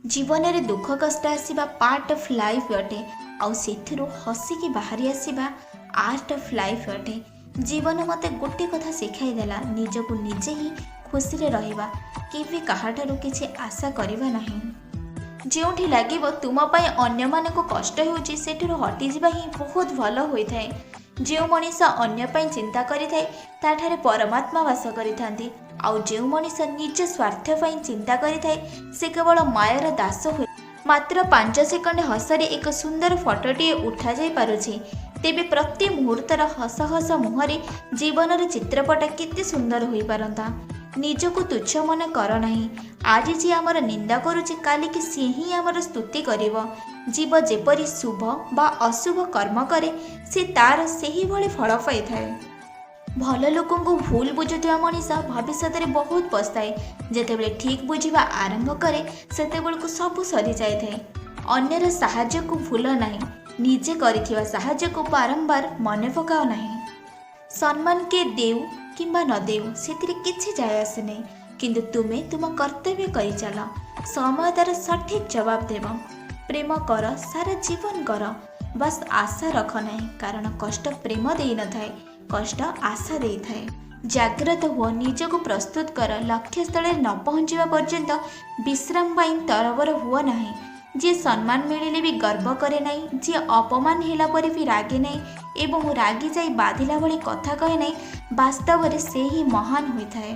जीवन में दुख कष्ट आसवा पार्ट ऑफ लाइफ अटे आउ सेथिरु हसिकी बाहरी आसवा आर्ट ऑफ लाइफ अटे। जीवन मते गोटे कथा शिखाई देला निजको निजे ही खुशी रे रहिबा केबे काहाठारु किछि आशा करिबा नाही। जोठी लागिबो तुम पई अन्य माने को कष्ट होउची सेठिरु हटि जिबा ही बहुत भलो होई थाए। जो मनीष अन्य पई चिंता करि थाए ताठारे परमात्मा वास करि थांती आउ जो मनीष निज स्वार्थ पई चिंता करि थाए से केवल मायर दास होय। मात्र 5 सेकंड हसरे एक सुंदर फोटोटी उठा जाई पारुछि तेबे प्रति मुहूर्तर हस हस मुहरे जीवनर चित्रपट केते सुंदर होई पारंता। निजको तुच्छ मन कर नाही। आज जी आमर निंदा करुछि काली कि सी ही आमर स्तुति करिवो। जीव जेपरि शुभ बा अशुभ कर्म करे से तार सेही भली फल पाई थाए। भल लोकों को भूल बुझुवा मनीष भविष्य में बहुत पछताए। जेतेबेले ठीक बुझिबा आरंभ करे सेतेबेले को सब सरी जाए थाए। अन्यर साहाय्य को भूल नाही, निजे करिथिबा साहाय्य को बारंबार मने पकाओ नाही। सम्मान के देउ किंबा न देउ सेतिरे किछि जाय आसे नहीं, किंतु तुमे तुम कर्तव्य करि चल। समय तार सठिक जवाब देव। प्रेम कर सारा जीवन कर, बस आशा रख नहीं कारण कष्ट प्रेम देई न थाए, कष्ट आशा देई थाए। जाग्रत हो, निजको प्रस्तुत कर। लक्ष्य स्थल न पहुँचवा पर्यंत विश्राम पाई तरबर हुआ नहीं। जी सम्मान मिले भी गर्व करे नहीं, जी अपमान हेला पर भी रागे नहीं एवं रागी जाई बाधिला भली कथा कहे नहीं, वास्तव में से ही महान होता है।